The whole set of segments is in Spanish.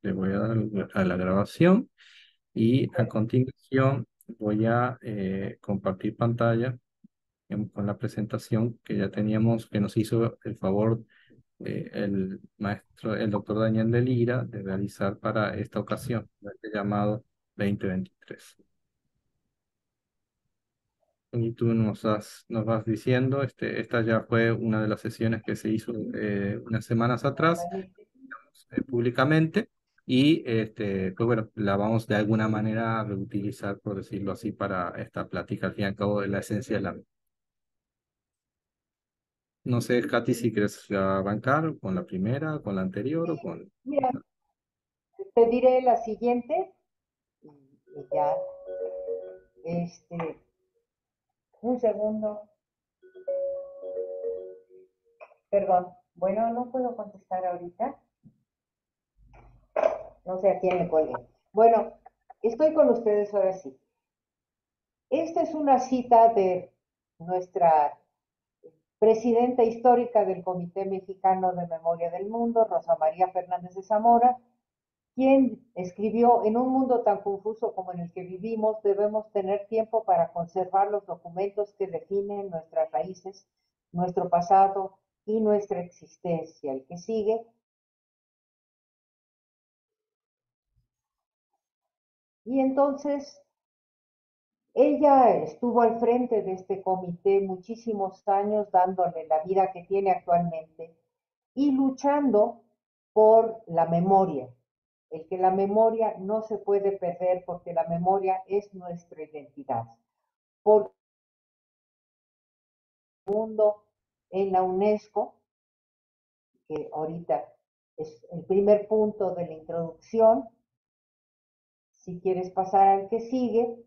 Le voy a dar a la grabación y a continuación voy a compartir pantalla con la presentación que ya teníamos, que nos hizo el favor el maestro, el doctor Daniel de Lira, de realizar para esta ocasión, este llamado 2023. Y tú nos vas diciendo, esta ya fue una de las sesiones que se hizo unas semanas atrás públicamente y pues bueno, la vamos de alguna manera a reutilizar, por decirlo así, para esta plática, al fin y al cabo, de la esencia de la... No sé, Katy, si quieres arrancar con la primera, con la anterior o con... Mira, te diré la siguiente y ya, este, un segundo, perdón. Bueno, no puedo contestar ahorita, no sé a quién le cuelgue. Bueno, estoy con ustedes ahora sí. Esta es una cita de nuestra presidenta histórica del Comité Mexicano de Memoria del Mundo, Rosa María Fernández de Zamora, quien escribió: en un mundo tan confuso como en el que vivimos, debemos tener tiempo para conservar los documentos que definen nuestras raíces, nuestro pasado y nuestra existencia. El que sigue. Y entonces ella estuvo al frente de este comité muchísimos años, dándole la vida que tiene actualmente y luchando por la memoria. El que la memoria no se puede perder, porque la memoria es nuestra identidad. Por el mundo en la UNESCO, que ahorita es el primer punto de la introducción. Si quieres pasar al que sigue.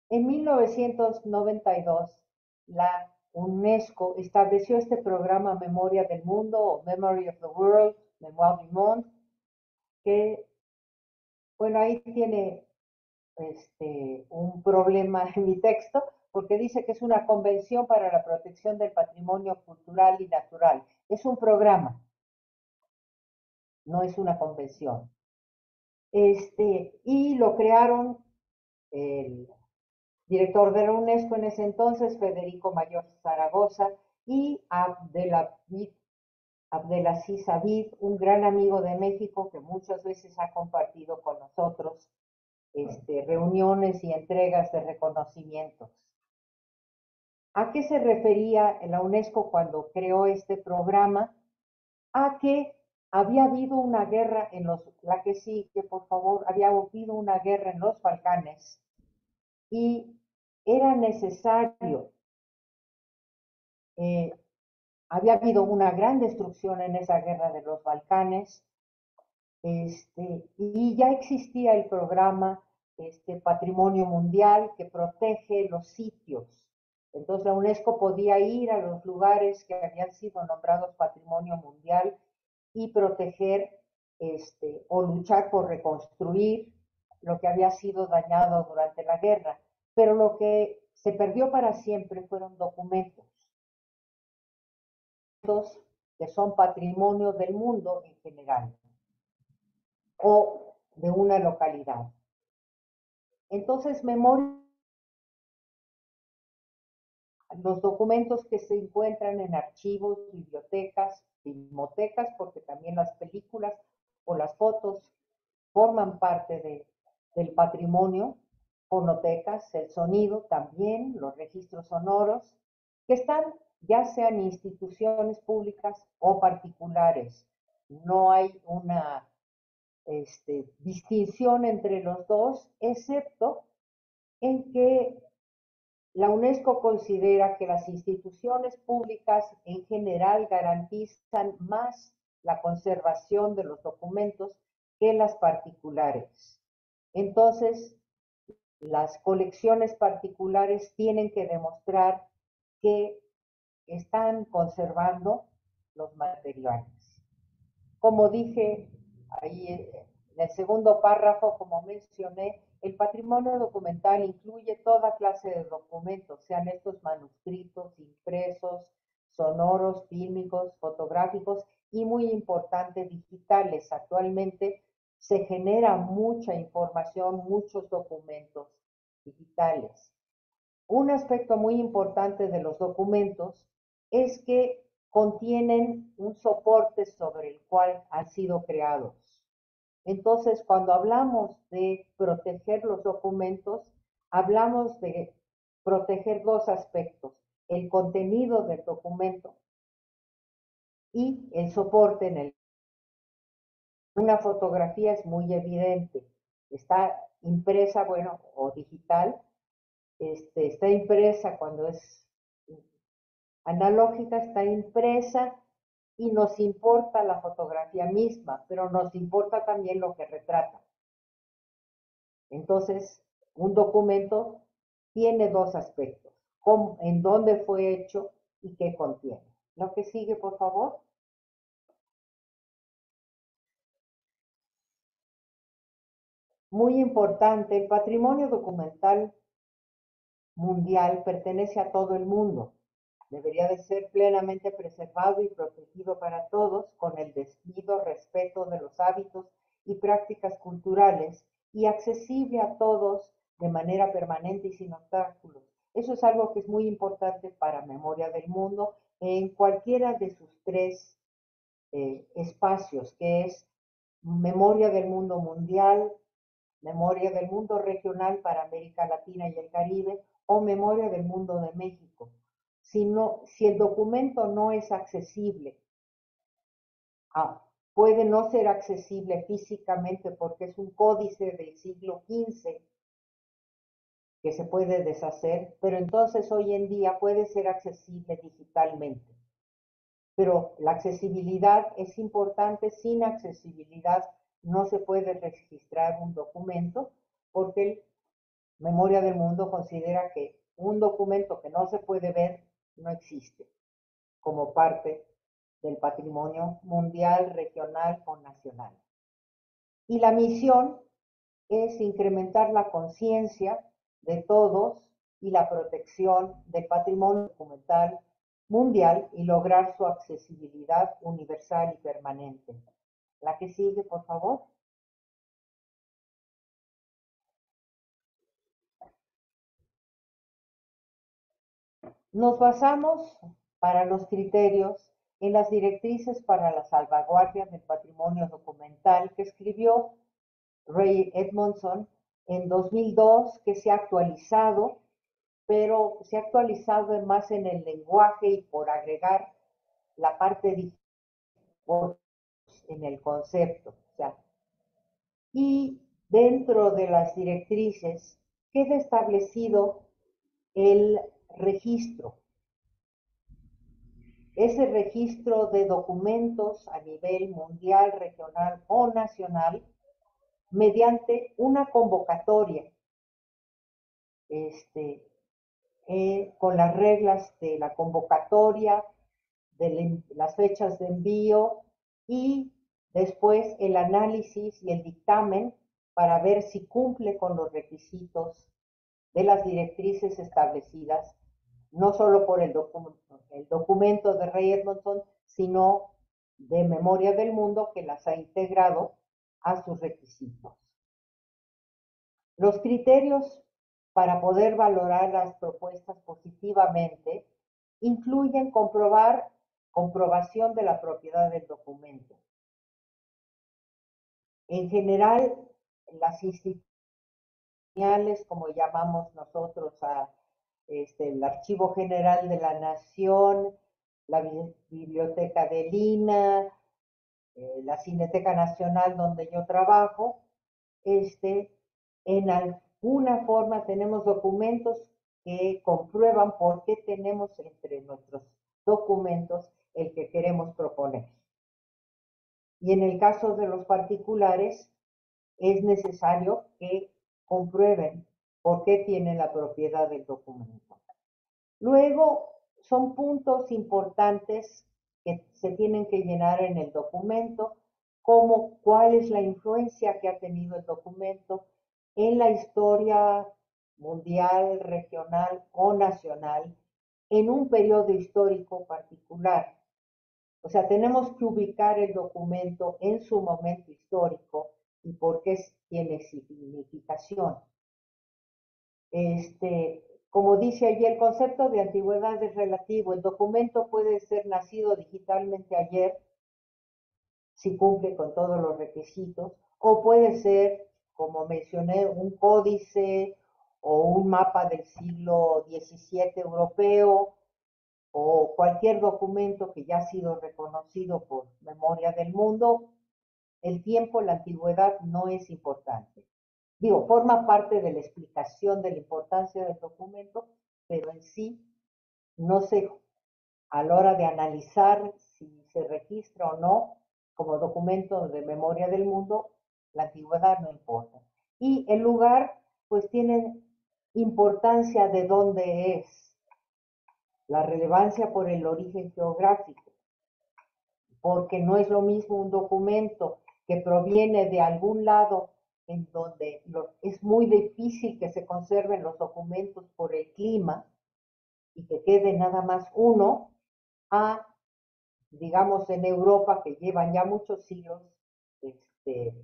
En 1992, la UNESCO estableció este programa Memoria del Mundo, o Memory of the World, Memoire du Monde, que, bueno, ahí tiene un problema en mi texto, porque dice que es una convención para la protección del patrimonio cultural y natural. Es un programa, no es una convención. Y lo crearon el director de la UNESCO en ese entonces, Federico Mayor Zaragoza, y Abdelaziz Aviv, un gran amigo de México que muchas veces ha compartido con nosotros reuniones y entregas de reconocimientos. ¿A qué se refería la UNESCO cuando creó este programa? A que había habido una guerra la que sí, que por favor, había habido una guerra en los Balcanes y era necesario, eh, había habido una gran destrucción en esa guerra de los Balcanes, y ya existía el programa Patrimonio Mundial, que protege los sitios. Entonces la UNESCO podía ir a los lugares que habían sido nombrados Patrimonio Mundial y proteger, o luchar por reconstruir lo que había sido dañado durante la guerra. Pero lo que se perdió para siempre fueron documentos que son patrimonio del mundo en general o de una localidad. Entonces, memoria, los documentos que se encuentran en archivos, bibliotecas, filmotecas, porque también las películas o las fotos forman parte del patrimonio, fonotecas, el sonido también, los registros sonoros, que están ya sean instituciones públicas o particulares. No hay una distinción entre los dos, excepto en que la UNESCO considera que las instituciones públicas en general garantizan más la conservación de los documentos que las particulares. Entonces, las colecciones particulares tienen que demostrar que están conservando los materiales. Como dije ahí en el segundo párrafo, como mencioné, el patrimonio documental incluye toda clase de documentos, sean estos manuscritos, impresos, sonoros, fílmicos, fotográficos y muy importante digitales. Actualmente se genera mucha información, muchos documentos digitales. Un aspecto muy importante de los documentos es que contienen un soporte sobre el cual han sido creados. Entonces, cuando hablamos de proteger los documentos, hablamos de proteger dos aspectos: el contenido del documento y el soporte en el. Una fotografía es muy evidente, está impresa, bueno, o digital, está impresa cuando es analógica, está impresa y nos importa la fotografía misma, pero nos importa también lo que retrata. Entonces, un documento tiene dos aspectos: en dónde fue hecho y qué contiene. Lo que sigue, por favor. Muy importante, el patrimonio documental mundial pertenece a todo el mundo. Debería de ser plenamente preservado y protegido para todos, con el debido respeto de los hábitos y prácticas culturales, y accesible a todos de manera permanente y sin obstáculos. Eso es algo que es muy importante para Memoria del Mundo en cualquiera de sus tres espacios, que es Memoria del Mundo Mundial, Memoria del Mundo Regional para América Latina y el Caribe, o Memoria del Mundo de México. Si el documento no es accesible, puede no ser accesible físicamente porque es un códice del siglo XV que se puede deshacer, pero entonces hoy en día puede ser accesible digitalmente. Pero la accesibilidad es importante. Sin accesibilidad no se puede registrar un documento, porque Memoria del Mundo considera que un documento que no se puede ver no existe como parte del patrimonio mundial, regional o nacional. Y la misión es incrementar la conciencia de todos y la protección del patrimonio documental mundial y lograr su accesibilidad universal y permanente. La que sigue, por favor. Nos basamos para los criterios en las directrices para la salvaguardia del patrimonio documental que escribió Ray Edmondson en 2002, que se ha actualizado, pero se ha actualizado más en el lenguaje y por agregar la parte digital en el concepto. O sea, y dentro de las directrices queda establecido el registro. Ese registro de documentos a nivel mundial, regional o nacional mediante una convocatoria, con las reglas de la convocatoria, de las fechas de envío y después el análisis y el dictamen para ver si cumple con los requisitos de las directrices establecidas, no solo por el documento de Ray Edmondson, sino de Memoria del Mundo, que las ha integrado a sus requisitos. Los criterios para poder valorar las propuestas positivamente incluyen comprobación de la propiedad del documento. En general, las instituciones, como llamamos nosotros el Archivo General de la Nación, la Biblioteca de Lina, la Cineteca Nacional donde yo trabajo, en alguna forma tenemos documentos que comprueban por qué tenemos entre nuestros documentos el que queremos proponer. Y en el caso de los particulares, es necesario que comprueben por qué tienen la propiedad del documento. Luego, son puntos importantes que se tienen que llenar en el documento, como cuál es la influencia que ha tenido el documento en la historia mundial, regional o nacional en un periodo histórico particular. O sea, tenemos que ubicar el documento en su momento histórico y por qué tiene significación. Como dice allí, el concepto de antigüedad es relativo. El documento puede ser nacido digitalmente ayer, si cumple con todos los requisitos, o puede ser, como mencioné, un códice o un mapa del siglo XVII europeo o cualquier documento que ya ha sido reconocido por Memoria del Mundo. El tiempo, la antigüedad no es importante. Digo, forma parte de la explicación de la importancia del documento, pero en sí no se, a la hora de analizar si se registra o no como documento de memoria del mundo, la antigüedad no importa. Y el lugar, pues tiene importancia de dónde es, la relevancia por el origen geográfico, porque no es lo mismo un documento que proviene de algún lado en donde es muy difícil que se conserven los documentos por el clima y que quede nada más uno, a, digamos, en Europa, que llevan ya muchos siglos este,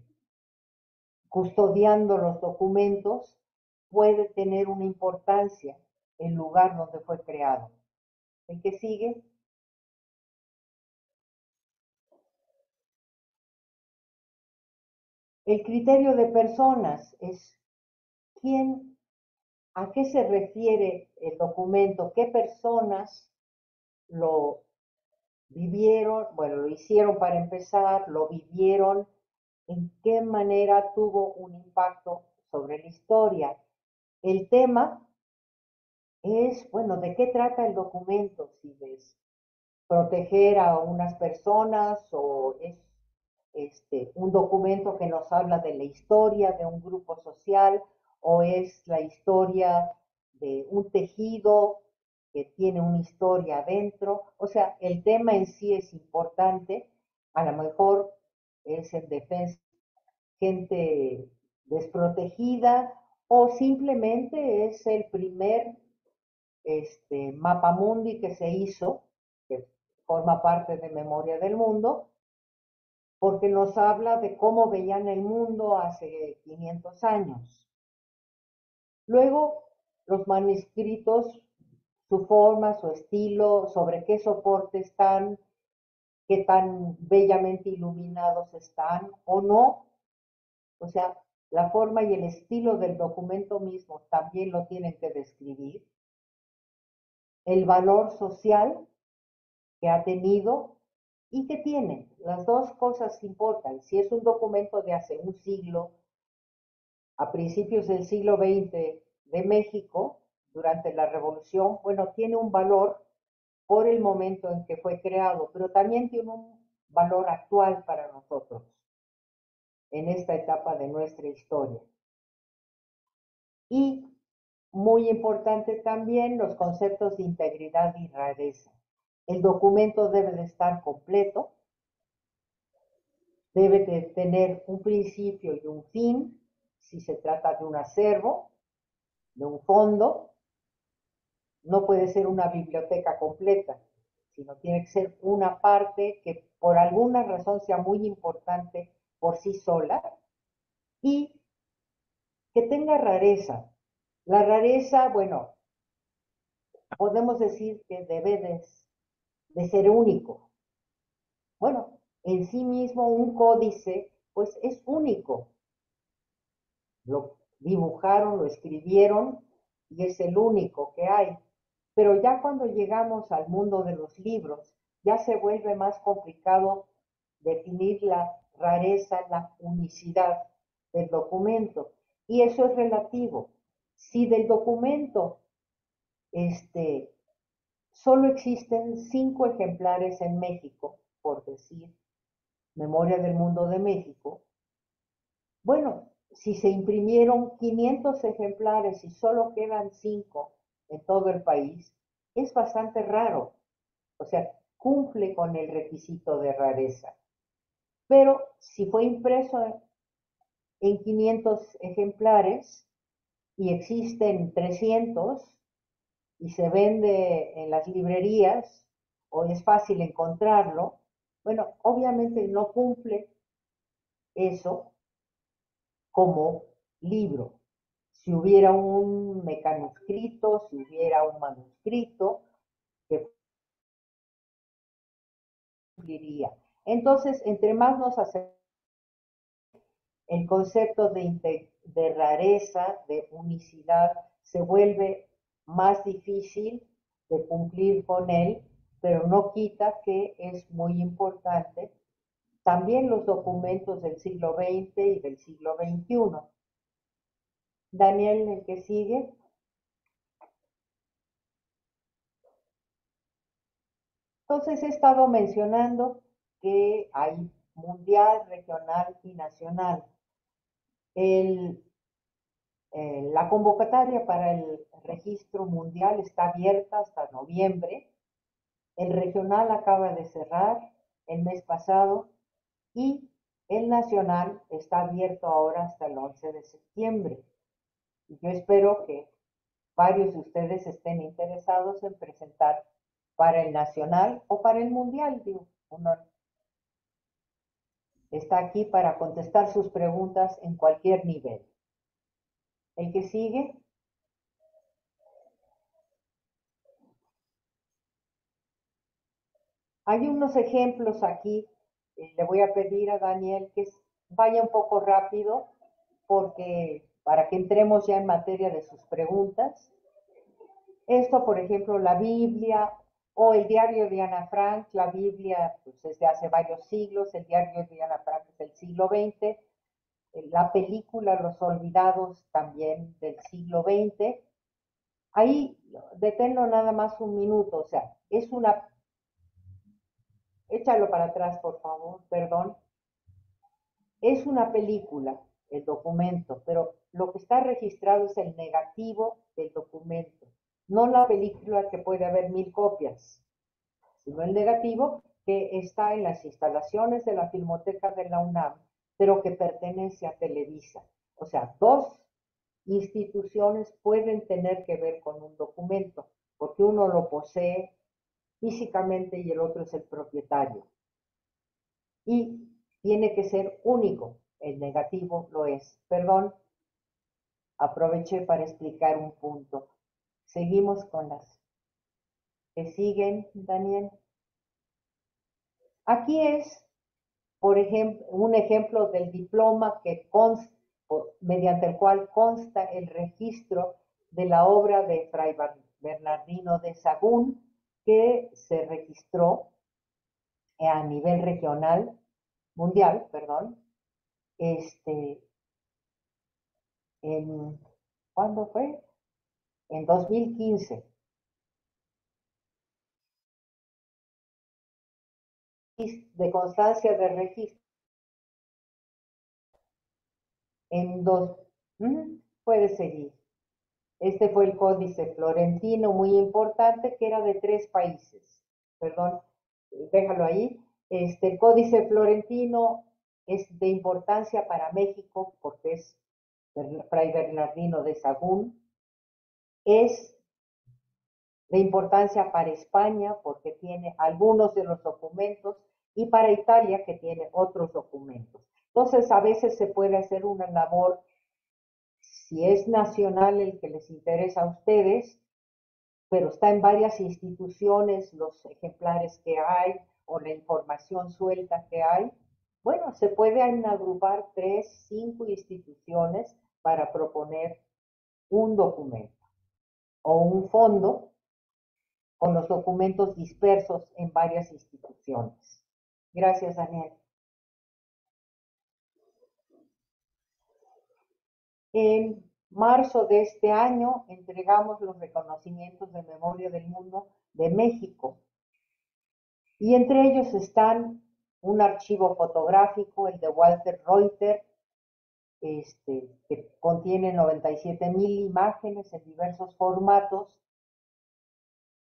custodiando los documentos, puede tener una importancia el lugar donde fue creado. El que sigue, el criterio de personas es quién, a qué se refiere el documento, qué personas lo vivieron, bueno, lo hicieron para empezar, lo vivieron, en qué manera tuvo un impacto sobre la historia. El tema es, bueno, ¿de qué trata el documento? Si es proteger a unas personas o es un documento que nos habla de la historia de un grupo social o es la historia de un tejido que tiene una historia adentro. O sea, el tema en sí es importante. A lo mejor es en defensa de gente desprotegida o simplemente es el primer mapamundi que se hizo, que forma parte de Memoria del Mundo, porque nos habla de cómo veían el mundo hace 500 años. Luego, los manuscritos, su forma, su estilo, sobre qué soporte están, qué tan bellamente iluminados están o no. O sea, la forma y el estilo del documento mismo también lo tienen que describir. El valor social que ha tenido y que tiene. Las dos cosas importan. Si es un documento de hace un siglo, a principios del siglo XX de México, durante la Revolución, bueno, tiene un valor por el momento en que fue creado, pero también tiene un valor actual para nosotros en esta etapa de nuestra historia. Y muy importante también los conceptos de integridad y rareza. El documento debe de estar completo, debe de tener un principio y un fin, si se trata de un acervo, de un fondo. No puede ser una biblioteca completa, sino tiene que ser una parte que por alguna razón sea muy importante por sí sola y que tenga rareza. La rareza, bueno, podemos decir que debe de ser único. Bueno, en sí mismo un códice, pues es único. Lo dibujaron, lo escribieron y es el único que hay. Pero ya cuando llegamos al mundo de los libros, ya se vuelve más complicado definir la rareza, la unicidad del documento. Y eso es relativo. Si del documento solo existen 5 ejemplares en México, por decir, Memoria del Mundo de México, bueno, si se imprimieron 500 ejemplares y solo quedan 5 en todo el país, es bastante raro. O sea, cumple con el requisito de rareza. Pero si fue impreso en 500 ejemplares y existen 300 y se vende en las librerías o es fácil encontrarlo, Bueno, obviamente no cumple eso como libro. Si hubiera un mecanuscrito, si hubiera un manuscrito, que cumpliría. Entonces, entre más nos hacemos el concepto de rareza, de unicidad, se vuelve más difícil de cumplir con él, pero no quita que es muy importante también los documentos del siglo XX y del siglo XXI. Daniel, el que sigue. Entonces he estado mencionando que hay mundial, regional y nacional. El, la convocatoria para el registro mundial está abierta hasta noviembre. El regional acaba de cerrar el mes pasado y el nacional está abierto ahora hasta el 11 de septiembre. Y yo espero que varios de ustedes estén interesados en presentar para el nacional o para el mundial. Digo, uno está aquí para contestar sus preguntas en cualquier nivel. El que sigue. Hay unos ejemplos aquí. Le voy a pedir a Daniel que vaya un poco rápido porque para que entremos ya en materia de sus preguntas. Esto, por ejemplo, la Biblia o el diario de Ana Frank. La Biblia pues, es de hace varios siglos, el diario de Ana Frank es del siglo XX, la película Los Olvidados también del siglo XX. Ahí deténlo nada más un minuto, o sea, es una... Échalo para atrás, por favor, perdón. Es una película, el documento, pero lo que está registrado es el negativo del documento, no la película que puede haber 1000 copias, sino el negativo que está en las instalaciones de la Filmoteca de la UNAM, pero que pertenece a Televisa. O sea, dos instituciones pueden tener que ver con un documento, porque uno lo posee físicamente y el otro es el propietario. Y tiene que ser único. El negativo lo es. Perdón, aproveché para explicar un punto. Seguimos con las que siguen, Daniel. Aquí es, por ejemplo, un ejemplo del diploma que consta, mediante el cual consta el registro de la obra de Fray Bernardino de Sahagún, que se registró a nivel regional, mundial, perdón, en, ¿cuándo fue? En 2015. De constancia de registro en dos. Puede seguir. Este fue el códice florentino, muy importante, que era de 3 países. Perdón, déjalo ahí. El códice florentino es de importancia para México porque es Fray Bernardino de Sahagún. Es de importancia para España porque tiene algunos de los documentos y para Italia que tiene otros documentos. Entonces, a veces se puede hacer una labor, si es nacional el que les interesa a ustedes, pero está en varias instituciones, los ejemplares que hay o la información suelta que hay. Bueno, se pueden agrupar 3, 5 instituciones para proponer un documento o un fondo con los documentos dispersos en varias instituciones. Gracias, Daniel. En marzo de este año entregamos los reconocimientos de Memoria del Mundo de México y entre ellos están un archivo fotográfico, el de Walter Reuter, que contiene 97,000 imágenes en diversos formatos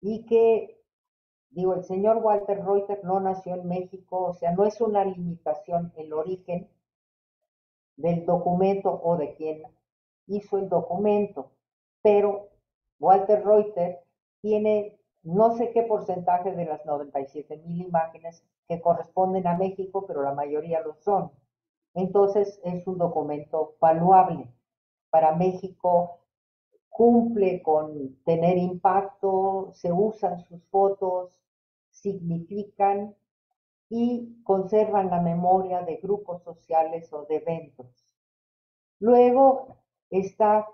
y que, digo, el señor Walter Reuter no nació en México, o sea, no es una limitación el origen del documento o de quien hizo el documento, pero Walter Reuter tiene no sé qué porcentaje de las 97,000 imágenes que corresponden a México, pero la mayoría lo son. Entonces es un documento valuable. Para México cumple con tener impacto, se usan sus fotos, significan y conservan la memoria de grupos sociales o de eventos. Luego está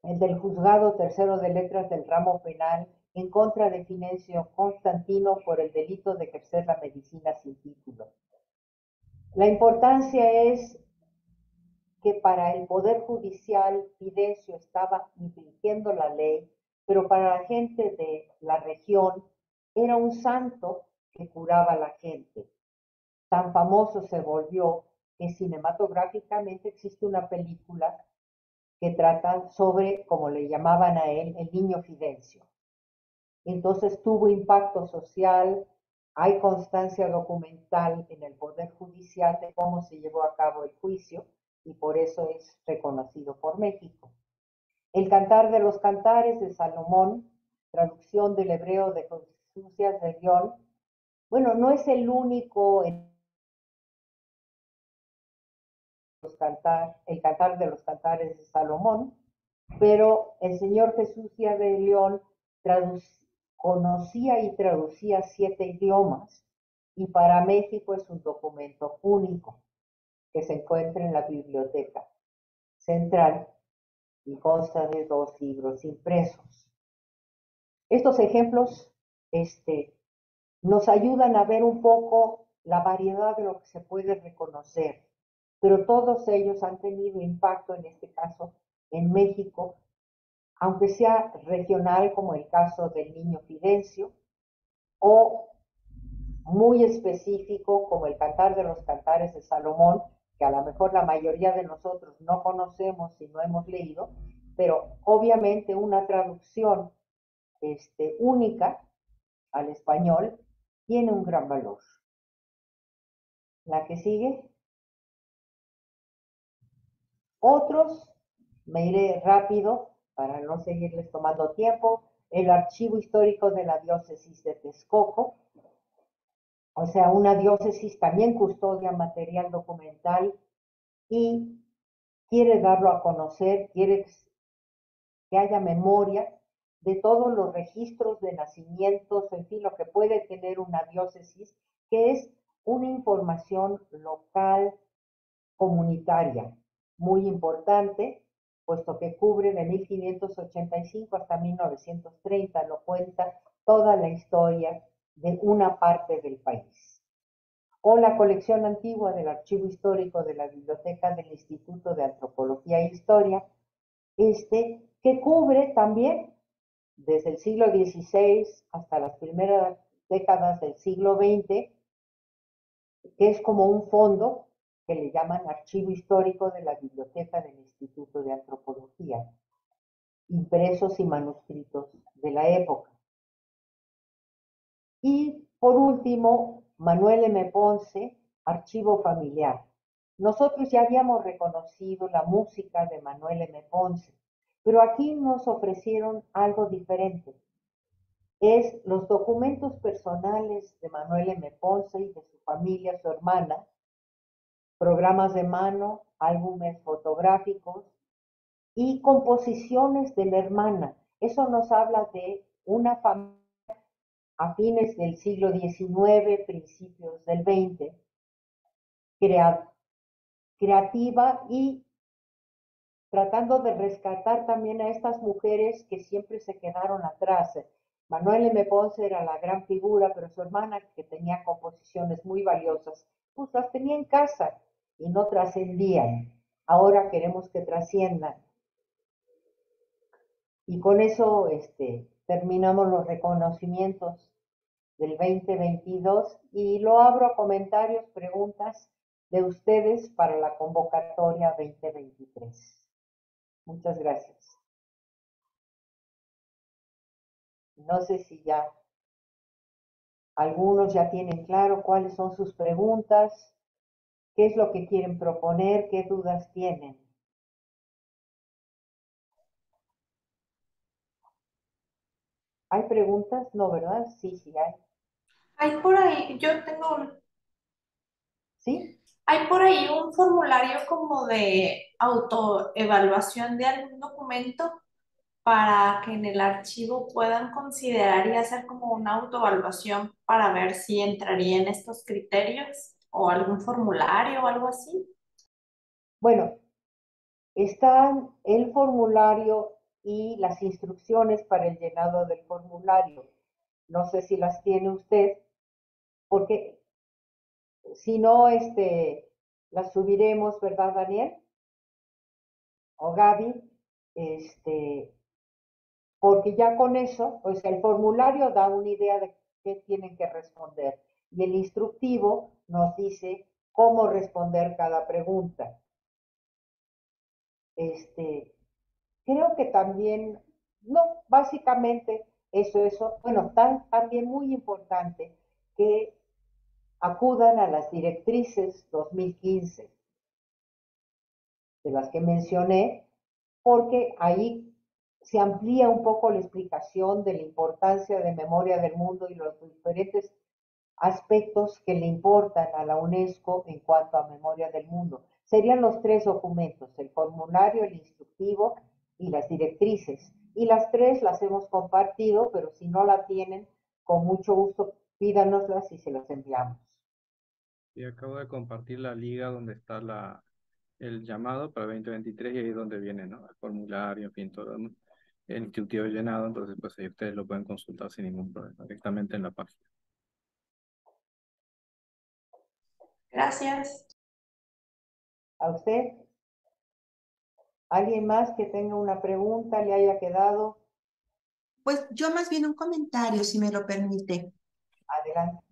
el del Juzgado Tercero de Letras del Ramo Penal en contra de Fidencio Constantino por el delito de ejercer la medicina sin título. La importancia es que para el Poder Judicial Fidencio estaba infringiendo la ley, pero para la gente de la región era un santo que curaba a la gente. Tan famoso se volvió que cinematográficamente existe una película que trata sobre, como le llamaban a él, el niño Fidencio. Entonces tuvo impacto social, hay constancia documental en el Poder Judicial de cómo se llevó a cabo el juicio y por eso es reconocido por México. El Cantar de los Cantares de Salomón, traducción del hebreo de Jesús de León, bueno, no es el único en el Cantar de los Cantares de Salomón, pero el señor Jesús de León conocía y traducía 7 idiomas y para México es un documento único que se encuentra en la Biblioteca Central y consta de 2 libros impresos. Estos ejemplos nos ayudan a ver un poco la variedad de lo que se puede reconocer, pero todos ellos han tenido impacto, en este caso, en México, aunque sea regional, como el caso del niño Fidencio, o muy específico, como el Cantar de los Cantares de Salomón, que a lo mejor la mayoría de nosotros no conocemos y no hemos leído, pero obviamente una traducción única al español tiene un gran valor. La que sigue. Otros, me iré rápido para no seguirles tomando tiempo, el archivo histórico de la diócesis de Texcoco, o sea, una diócesis también custodia material documental y quiere darlo a conocer, quiere que haya memoria de todos los registros de nacimientos, en fin, lo que puede tener una diócesis, que es una información local comunitaria muy importante, puesto que cubre de 1585 hasta 1930, lo cuenta toda la historia de una parte del país. O la colección antigua del Archivo Histórico de la Biblioteca del Instituto de Antropología e Historia, que cubre también desde el siglo XVI hasta las primeras décadas del siglo XX, que es como un fondo que le llaman Archivo Histórico de la Biblioteca del Instituto de Antropología, impresos y manuscritos de la época. Y por último, Manuel M. Ponce, Archivo Familiar. Nosotros ya habíamos reconocido la música de Manuel M. Ponce, pero aquí nos ofrecieron algo diferente. Es los documentos personales de Manuel M. Ponce y de su familia, su hermana, programas de mano, álbumes fotográficos y composiciones de la hermana. Eso nos habla de una familia a fines del siglo XIX, principios del XX, creativa y tratando de rescatar también a estas mujeres que siempre se quedaron atrás. Manuel M. Ponce era la gran figura, pero su hermana, que tenía composiciones muy valiosas, pues las tenía en casa y no trascendían. Ahora queremos que trasciendan. Y con eso terminamos los reconocimientos del 2022 y lo abro a comentarios, preguntas de ustedes para la convocatoria 2023. Muchas gracias. No sé si ya algunos ya tienen claro cuáles son sus preguntas, qué es lo que quieren proponer, qué dudas tienen. ¿Hay preguntas? No, ¿verdad? Sí, sí hay. Hay por ahí, yo tengo, ¿Sí? hay por ahí un formulario como de autoevaluación de algún documento para que en el archivo puedan considerar y hacer como una autoevaluación para ver si entraría en estos criterios o algún formulario o algo así. Bueno, están el formulario y las instrucciones para el llenado del formulario. No sé si las tiene usted, porque si no, las subiremos, ¿verdad, Daniel? O Gaby, este, porque ya con eso, o sea, el formulario da una idea de qué tienen que responder y el instructivo nos dice cómo responder cada pregunta. Este, Creo que también, no, básicamente eso, bueno, también muy importante que acudan a las directrices 2015 de las que mencioné, porque ahí se amplía un poco la explicación de la importancia de memoria del mundo y los diferentes aspectos que le importan a la UNESCO en cuanto a memoria del mundo. Serían los tres documentos, el formulario, el instructivo y las directrices. Y las tres las hemos compartido, pero si no la tienen, con mucho gusto pídanoslas y se las enviamos. Y acabo de compartir la liga donde está el llamado para 2023 y ahí es donde viene, ¿no? El formulario, en fin, todo, ¿no? El instructivo llenado, entonces pues ahí ustedes lo pueden consultar sin ningún problema, directamente en la página. Gracias. ¿A usted? ¿Alguien más que tenga una pregunta le haya quedado? Pues yo más bien un comentario, si me lo permite. Adelante.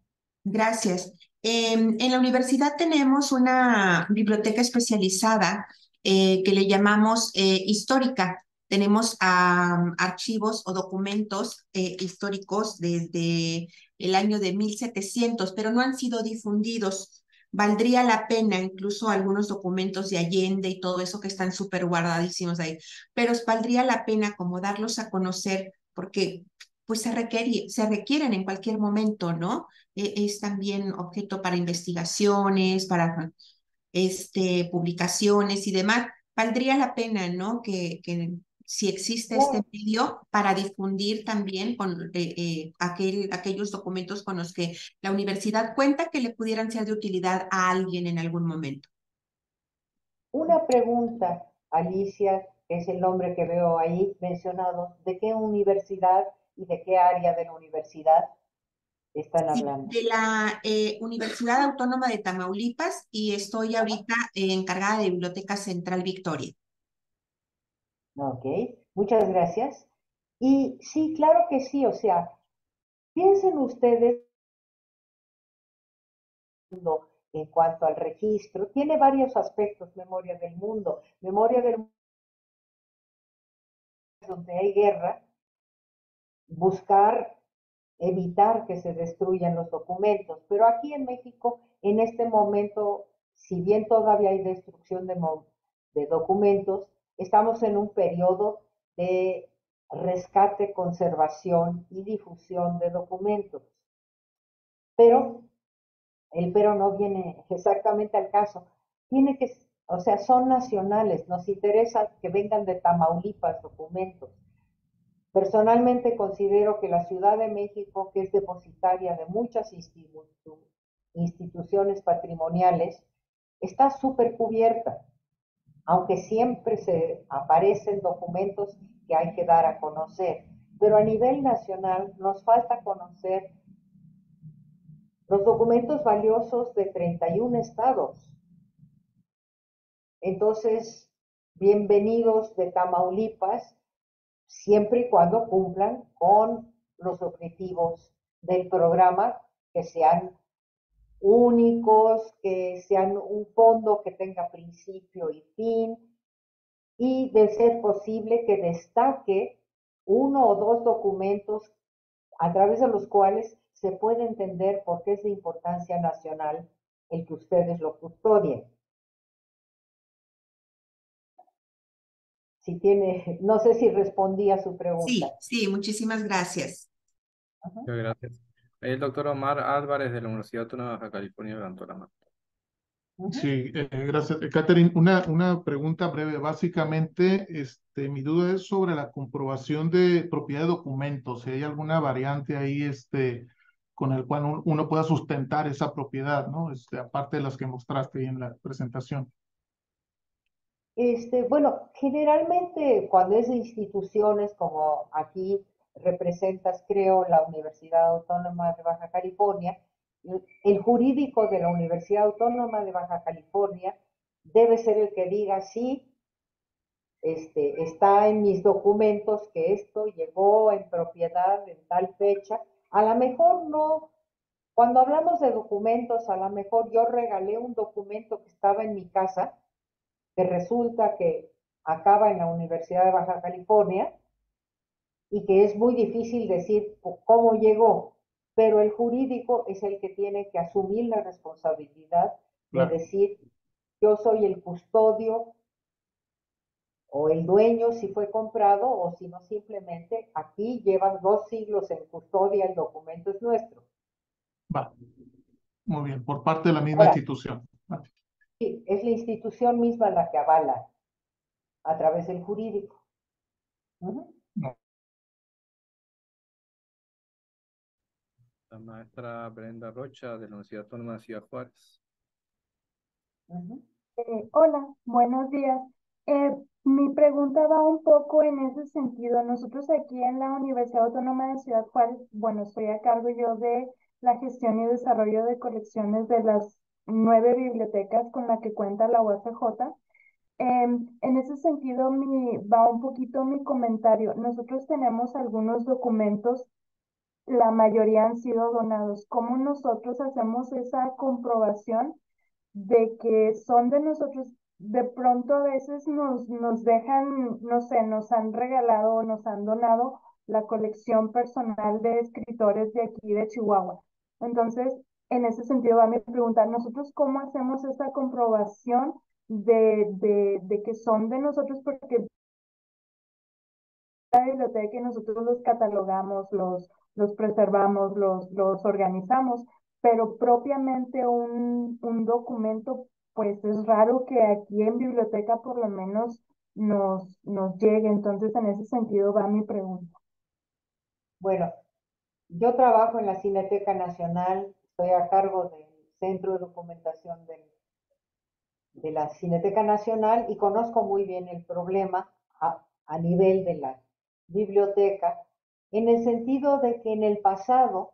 Gracias. En la universidad tenemos una biblioteca especializada que le llamamos histórica. Tenemos archivos o documentos históricos desde el año de 1700, pero no han sido difundidos. Valdría la pena, incluso algunos documentos de Allende y todo eso que están súper guardadísimos ahí, pero valdría la pena como darlos a conocer porque pues se requieren en cualquier momento, ¿no? Es también objeto para investigaciones, para publicaciones y demás. Valdría la pena, ¿no? Que si existe este Claro. medio para difundir también con aquellos documentos con los que la universidad cuenta que le pudieran ser de utilidad a alguien en algún momento. Una pregunta, Alicia, que es el nombre que veo ahí mencionado, ¿de qué universidad y de qué área de la universidad están Sí, hablando? de la Universidad Autónoma de Tamaulipas y estoy ahorita encargada de Biblioteca Central Victoria. Ok, muchas gracias. Y sí, claro que sí, o sea, piensen ustedes en cuanto al registro, tiene varios aspectos memoria del mundo. Memoria del mundo es donde hay guerra, buscar evitar que se destruyan los documentos. Pero aquí en México, en este momento, si bien todavía hay destrucción de documentos, estamos en un periodo de rescate, conservación y difusión de documentos. Pero pero no viene exactamente al caso. Tiene que, o sea, son nacionales, nos interesa que vengan de Tamaulipas documentos. Personalmente considero que la Ciudad de México, que es depositaria de muchas instituciones patrimoniales, está súper cubierta, aunque siempre se aparecen documentos que hay que dar a conocer. Pero a nivel nacional nos falta conocer los documentos valiosos de 31 estados. Entonces, bienvenidos de Tamaulipas, siempre y cuando cumplan con los objetivos del programa, que sean únicos, que sean un fondo que tenga principio y fin, y de ser posible que destaque uno o dos documentos a través de los cuales se puede entender por qué es de importancia nacional el que ustedes lo custodien. Si tiene, no sé si respondí a su pregunta. Sí, sí, muchísimas gracias. Ajá. Muchas gracias. El doctor Omar Álvarez de la Universidad Autónoma de Baja California levantó la mano. Ujú. Sí, gracias. Catherine, una pregunta breve. Básicamente, mi duda es sobre la comprobación de propiedad de documentos. Si hay alguna variante ahí, con el cual uno pueda sustentar esa propiedad, ¿no? Aparte de las que mostraste ahí en la presentación. Bueno, generalmente cuando es de instituciones como aquí representas, creo, la Universidad Autónoma de Baja California, el jurídico de la Universidad Autónoma de Baja California debe ser el que diga sí, está en mis documentos que esto llegó en propiedad en tal fecha. A lo mejor no, cuando hablamos de documentos, a lo mejor yo regalé un documento que estaba en mi casa, que resulta que acaba en la Universidad de Baja California y que es muy difícil decir cómo llegó, pero el jurídico es el que tiene que asumir la responsabilidad de Claro. decir yo soy el custodio o el dueño si fue comprado o si no simplemente aquí llevan 2 siglos en custodia, el documento es nuestro. Va, muy bien, por parte de la misma Ahora, institución. sí, es la institución misma la que avala a través del jurídico. Uh-huh. No. La maestra Brenda Rocha de la Universidad Autónoma de Ciudad Juárez. Uh-huh. Hola, buenos días. Mi pregunta va un poco en ese sentido. Nosotros aquí en la Universidad Autónoma de Ciudad Juárez, bueno, estoy a cargo yo de la gestión y desarrollo de colecciones de las 9 bibliotecas con la que cuenta la UACJ. En ese sentido, va un poquito mi comentario. Nosotros tenemos algunos documentos, la mayoría han sido donados. ¿Cómo nosotros hacemos esa comprobación de que son de nosotros? De pronto a veces nos dejan, no sé, nos han regalado o nos han donado la colección personal de escritores de aquí de Chihuahua. Entonces, en ese sentido va mi pregunta, ¿nosotros cómo hacemos esa comprobación de que son de nosotros? Porque la biblioteca y nosotros los catalogamos, los preservamos, los organizamos, pero propiamente un documento, pues es raro que aquí en biblioteca por lo menos nos llegue. Entonces, en ese sentido va mi pregunta. Bueno, yo trabajo en la Cineteca Nacional, estoy a cargo del Centro de Documentación de la Cineteca Nacional y conozco muy bien el problema a nivel de la biblioteca, en el sentido de que en el pasado,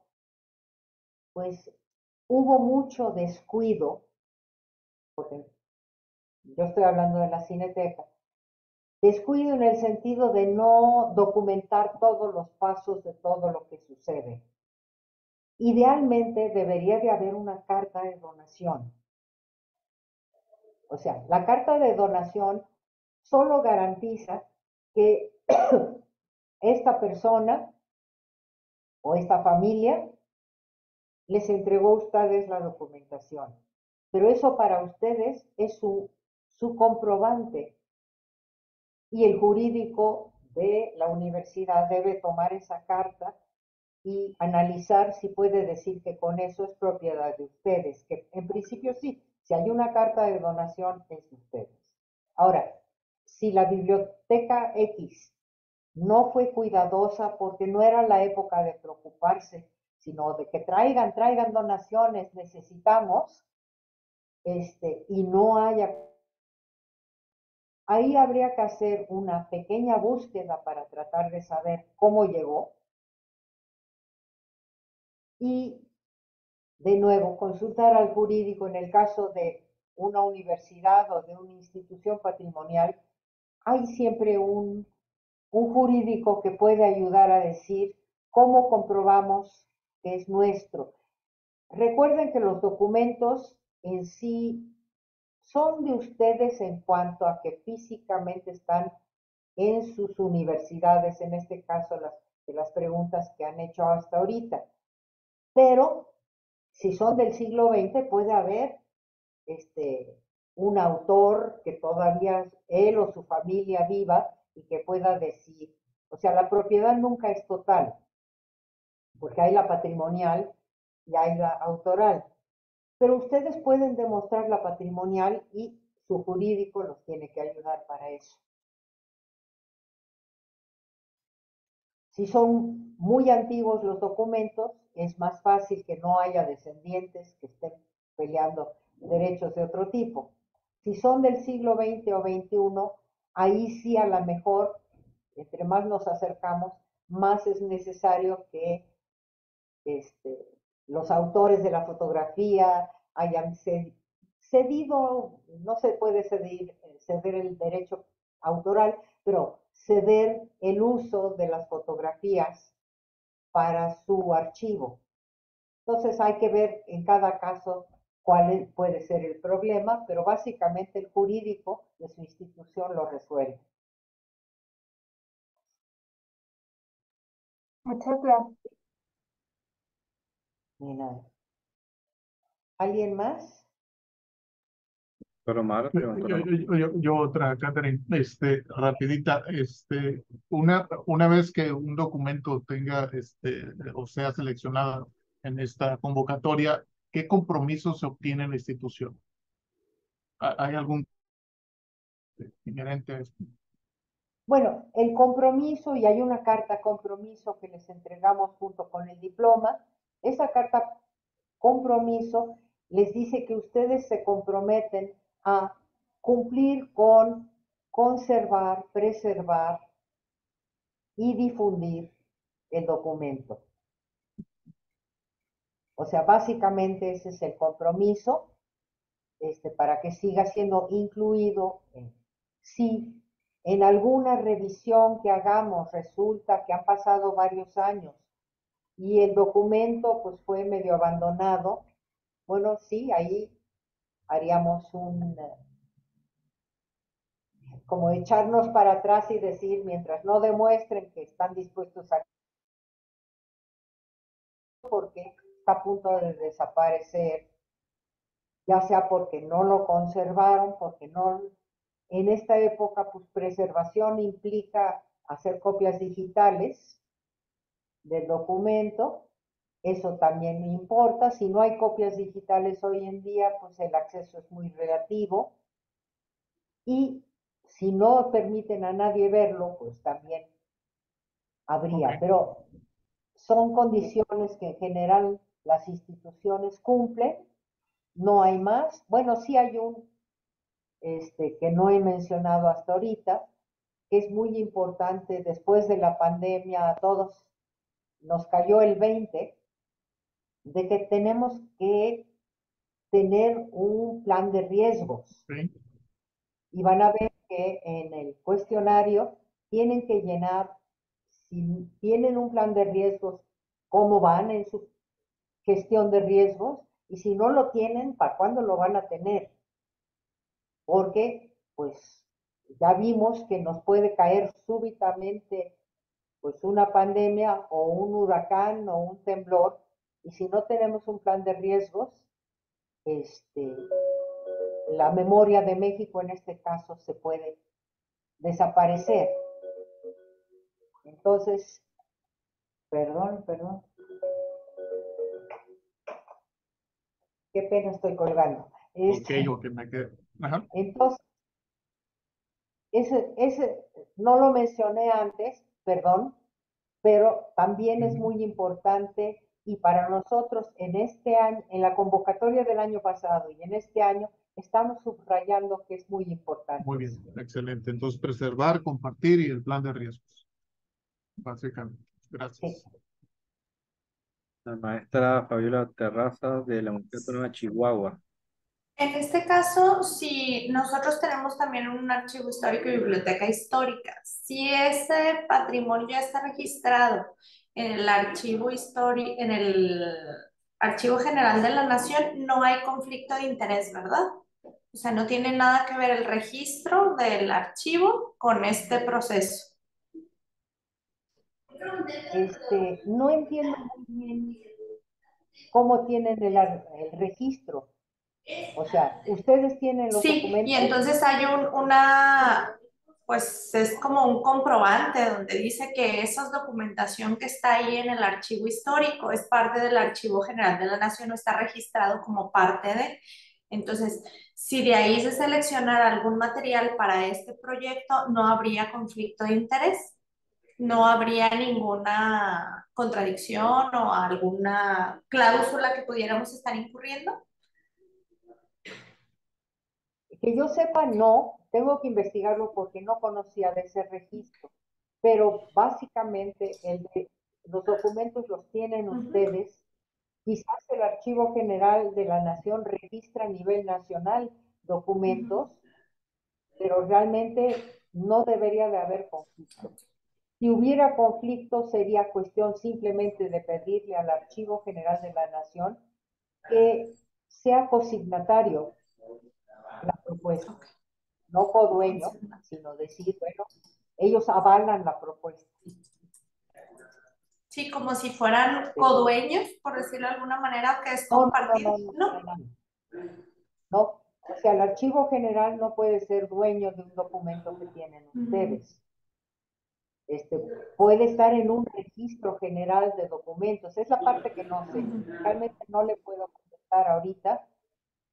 pues hubo mucho descuido, porque yo estoy hablando de la Cineteca, descuido en el sentido de no documentar todos los pasos de todo lo que sucede. Idealmente debería de haber una carta de donación. O sea, la carta de donación solo garantiza que esta persona o esta familia les entregó a ustedes la documentación. Pero eso para ustedes es su comprobante y el jurídico de la universidad debe tomar esa carta y analizar si puede decir que con eso es propiedad de ustedes, que en principio sí, si hay una carta de donación es de ustedes. Ahora, si la biblioteca X no fue cuidadosa porque no era la época de preocuparse, sino de que traigan donaciones, necesitamos, y no haya, ahí habría que hacer una pequeña búsqueda para tratar de saber cómo llegó y de nuevo consultar al jurídico en el caso de una universidad o de una institución patrimonial. Hay siempre un jurídico que puede ayudar a decir cómo comprobamos que es nuestro. Recuerden que los documentos en sí son de ustedes en cuanto a que físicamente están en sus universidades, en este caso de las preguntas que han hecho hasta ahorita. Pero si son del siglo XX, puede haber un autor que todavía él o su familia viva y que pueda decir, o sea, la propiedad nunca es total. porque hay la patrimonial y hay la autoral. Pero ustedes pueden demostrar la patrimonial y su jurídico los tiene que ayudar para eso. Si son muy antiguos los documentos, es más fácil que no haya descendientes que estén peleando derechos de otro tipo. Si son del siglo XX o XXI, ahí sí a lo mejor, entre más nos acercamos, más es necesario que los autores de la fotografía hayan cedido, no se puede ceder el derecho autoral, pero ceder el uso de las fotografías para su archivo. Entonces hay que ver en cada caso cuál puede ser el problema, pero básicamente el jurídico de su institución lo resuelve. Muchas gracias. Ni nada. ¿Alguien más? Pero Omar preguntó una Yo otra, Catherine, rapidita, una vez que un documento tenga, o sea seleccionado en esta convocatoria, ¿qué compromiso se obtiene en la institución? ¿Hay algún inherente a esto? Bueno, el compromiso, y hay una carta compromiso que les entregamos junto con el diploma. Esa carta compromiso les dice que ustedes se comprometen a cumplir con conservar, preservar y difundir el documento. O sea, básicamente ese es el compromiso, para que siga siendo incluido. Si en alguna revisión que hagamos resulta que han pasado varios años y el documento pues fue medio abandonado, bueno, sí, ahí haríamos como echarnos para atrás y decir, mientras no demuestren que están dispuestos a, porque está a punto de desaparecer, ya sea porque no lo conservaron, porque no, en esta época, pues preservación implica hacer copias digitales del documento, eso también importa. Si no hay copias digitales hoy en día, pues el acceso es muy relativo. Y si no permiten a nadie verlo, pues también habría. Okay. Pero son condiciones que en general las instituciones cumplen, no hay más. Bueno, sí hay que no he mencionado hasta ahorita, que es muy importante. Después de la pandemia a todos nos cayó el 20 de que tenemos que tener un plan de riesgos. Okay. Y van a ver que en el cuestionario tienen que llenar, si tienen un plan de riesgos, cómo van en su gestión de riesgos, y si no lo tienen, ¿para cuándo lo van a tener? Porque pues ya vimos que nos puede caer súbitamente pues una pandemia o un huracán o un temblor, y si no tenemos un plan de riesgos, la memoria de México en este caso se puede desaparecer. Entonces, perdón, qué pena, estoy colgando. Ok, me quedé. Ajá. Entonces, ese no lo mencioné antes, perdón, pero también es muy importante, y para nosotros en este año, en la convocatoria del año pasado y en este año, estamos subrayando que es muy importante. Muy bien, excelente. Entonces, preservar, compartir y el plan de riesgos. Básicamente. Gracias. Sí. La maestra Fabiola Terraza de la Universidad Autónoma de Chihuahua. En este caso, si nosotros tenemos también un archivo histórico y biblioteca histórica, si ese patrimonio ya está registrado en el archivo histórico, en el Archivo General de la Nación, no hay conflicto de interés, ¿verdad? O sea, no tiene nada que ver el registro del archivo con este proceso. No entiendo muy bien cómo tienen el registro. O sea, ustedes tienen los Sí, y documentos. entonces hay una pues es como un comprobante donde dice que esa documentación que está ahí en el archivo histórico es parte del Archivo General de la Nación, no está registrado como parte de. Entonces, si de ahí se seleccionara algún material para este proyecto, no habría conflicto de interés, no habría ninguna contradicción o alguna cláusula que pudiéramos estar incurriendo. Que yo sepa, no, tengo que investigarlo porque no conocía de ese registro, pero básicamente los documentos los tienen ustedes. Quizás el Archivo General de la Nación registra a nivel nacional documentos, pero realmente no debería de haber conflicto. Si hubiera conflicto, sería cuestión simplemente de pedirle al Archivo General de la Nación que sea cosignatario la propuesta, no codueño, sino decir, bueno, ellos avalan la propuesta. Sí, como si fueran codueños, por decirlo de alguna manera, o que es compartido. No. No, o sea, el Archivo General no puede ser dueño de un documento que tienen ustedes. Puede estar en un registro general de documentos. Es la parte que no sé. Realmente no le puedo contestar ahorita.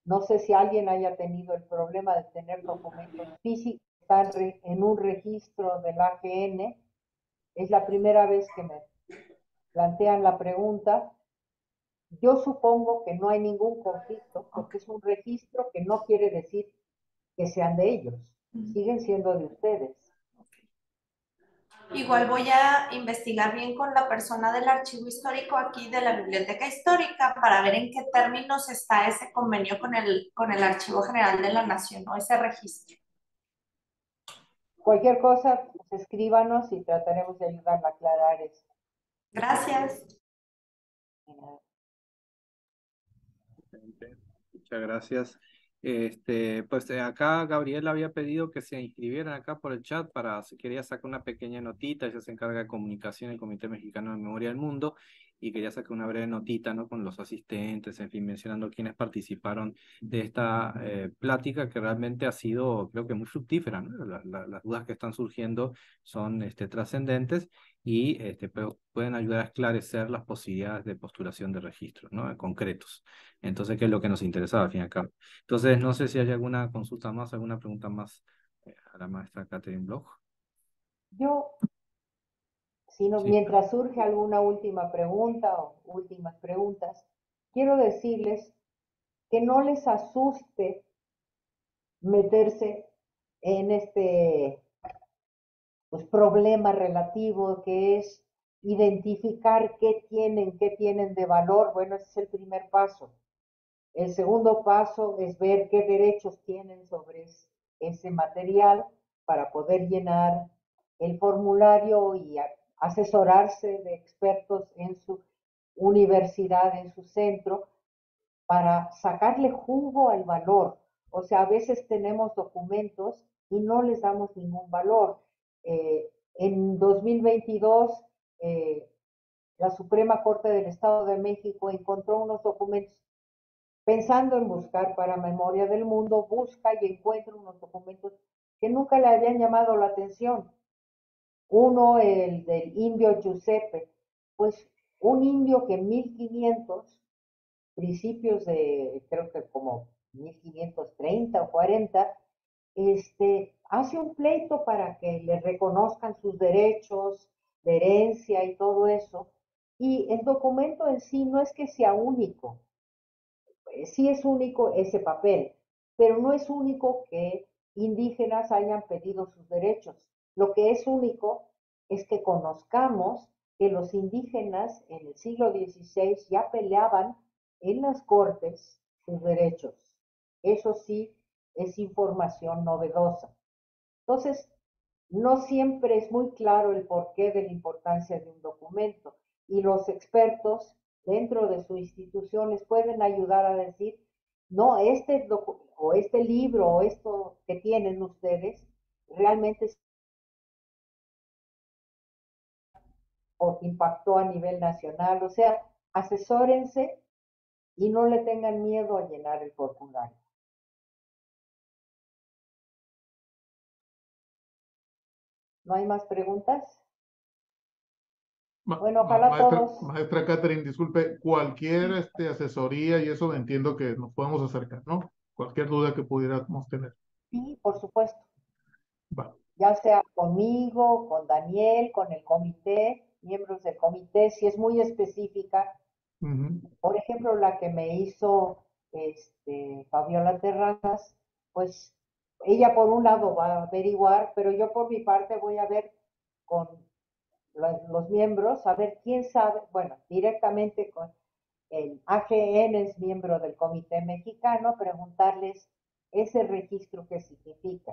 No sé si alguien haya tenido el problema de tener documentos físicos, estar en un registro del AGN. Es la primera vez que me plantean la pregunta. Yo supongo que no hay ningún conflicto, porque es un registro que no quiere decir que sean de ellos. Siguen siendo de ustedes. Igual voy a investigar bien con la persona del archivo histórico aquí de la Biblioteca Histórica para ver en qué términos está ese convenio con el Archivo General de la Nación, o ese registro. Cualquier cosa, pues escríbanos y trataremos de ayudarla a aclarar eso. Gracias. Muchas gracias. Pues acá Gabriela había pedido que se inscribieran acá por el chat quería sacar una pequeña notita. Ella se encarga de comunicación en el Comité Mexicano de Memoria del Mundo y quería sacar una breve notita, ¿no? Con los asistentes, en fin, mencionando quienes participaron de esta plática que realmente ha sido, creo que muy fructífera, ¿no? Las dudas que están surgiendo son trascendentes y pueden ayudar a esclarecer las posibilidades de postulación de registros, ¿no? Concretos. Entonces, ¿qué es lo que nos interesaba al fin y al cabo? Entonces, no sé si hay alguna consulta más, alguna pregunta más a la maestra Catherine Bloch. Yo, sino Sí. mientras surge alguna última pregunta o últimas preguntas, quiero decirles que no les asuste meterse en pues, problema relativo que es identificar qué tienen de valor. Bueno, ese es el primer paso. El segundo paso es ver qué derechos tienen sobre ese material para poder llenar el formulario y asesorarse de expertos en su universidad, en su centro, para sacarle jugo al valor. O sea, a veces tenemos documentos y no les damos ningún valor. En 2022, la Suprema Corte del Estado de México encontró unos documentos. Pensando en buscar para Memoria del Mundo, busca y encuentra unos documentos que nunca le habían llamado la atención. Uno, el del indio Giuseppe, pues un indio que en 1500, principios de, creo que como 1530 o 40, hace un pleito para que le reconozcan sus derechos de herencia y todo eso. Y el documento en sí no es que sea único, sí es único ese papel, pero no es único que indígenas hayan pedido sus derechos. Lo que es único es que conozcamos que los indígenas en el siglo XVI ya peleaban en las cortes sus derechos. Eso sí es información novedosa. Entonces, no siempre es muy claro el porqué de la importancia de un documento y los expertos dentro de sus instituciones pueden ayudar a decir, no, o este libro o esto que tienen ustedes realmente es porque impactó a nivel nacional. O sea, asesórense y no le tengan miedo a llenar el formulario. ¿No hay más preguntas? Ma- Bueno, ojalá maestra, todos. maestra Catherine, disculpe, cualquier asesoría y eso entiendo que nos podemos acercar, ¿no? Cualquier duda que pudiéramos tener. Sí, por supuesto. Va. Ya sea conmigo, con Daniel, con el comité, miembros del comité, si es muy específica. Ujú. Por ejemplo, la que me hizo Fabiola Terrazas, pues ella por un lado va a averiguar, pero yo por mi parte voy a ver con los miembros, a ver quién sabe, bueno, directamente con el AGN, es miembro del Comité Mexicano, preguntarles ese registro qué significa.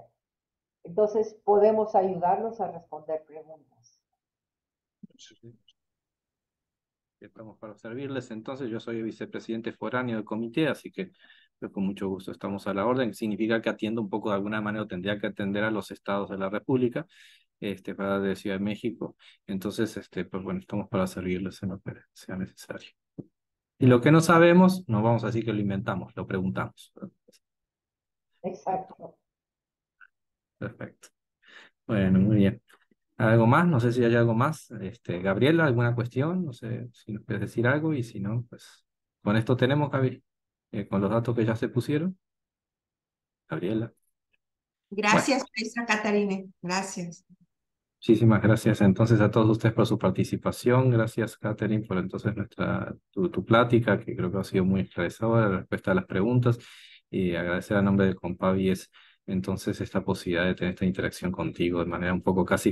Entonces podemos ayudarlos a responder preguntas. Sí. Estamos para servirles. Entonces, yo soy vicepresidente foráneo del comité, así que pues, con mucho gusto estamos a la orden. Significa que atiendo un poco de alguna manera, o tendría que atender a los estados de la República, para de Ciudad de México. Entonces, pues bueno, estamos para servirles en lo que sea necesario. Y lo que no sabemos, no vamos a decir que lo inventamos, lo preguntamos. Exacto. Perfecto. Bueno, muy bien. ¿Algo más? No sé si hay algo más. Gabriela, ¿alguna cuestión? No sé si nos quieres decir algo y si no, pues con esto tenemos, Gaby, con los datos que ya se pusieron. Gabriela. Bueno, Gracias, maestra Catarine. Gracias. muchísimas gracias entonces a todos ustedes por su participación. Gracias, Catherine, por entonces tu plática, que creo que ha sido muy esclarecedora, la respuesta a las preguntas. Y agradecer a nombre del Compavi es entonces esta posibilidad de tener esta interacción contigo de manera un poco casi,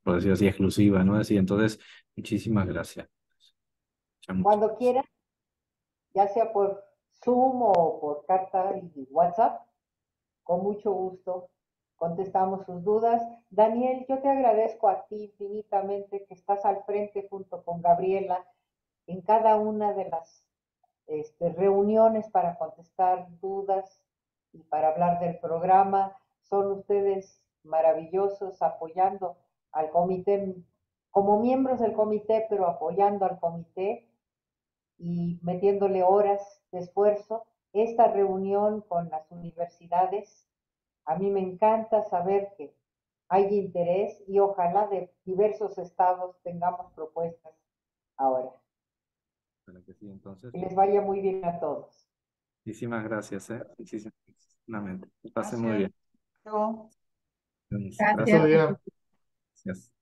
por decirlo así, exclusiva, ¿no? Así, entonces, muchísimas gracias. Muchas Cuando gracias. quieran, ya sea por Zoom o por carta y WhatsApp, con mucho gusto contestamos sus dudas. Daniel, yo te agradezco a ti infinitamente que estás al frente junto con Gabriela en cada una de las reuniones para contestar dudas y para hablar del programa. Son ustedes maravillosos apoyando al comité, como miembros del comité, pero apoyando al comité y metiéndole horas de esfuerzo. Esta reunión con las universidades, a mí me encanta saber que hay interés y ojalá de diversos estados tengamos propuestas ahora. Para que sí, entonces, Que les vaya muy bien a todos. muchísimas gracias, ¿eh? Muchísimas gracias. Nuevamente. Que pasen muy Gracias. bien. Luego. Gracias. Gracias, Día. Gracias.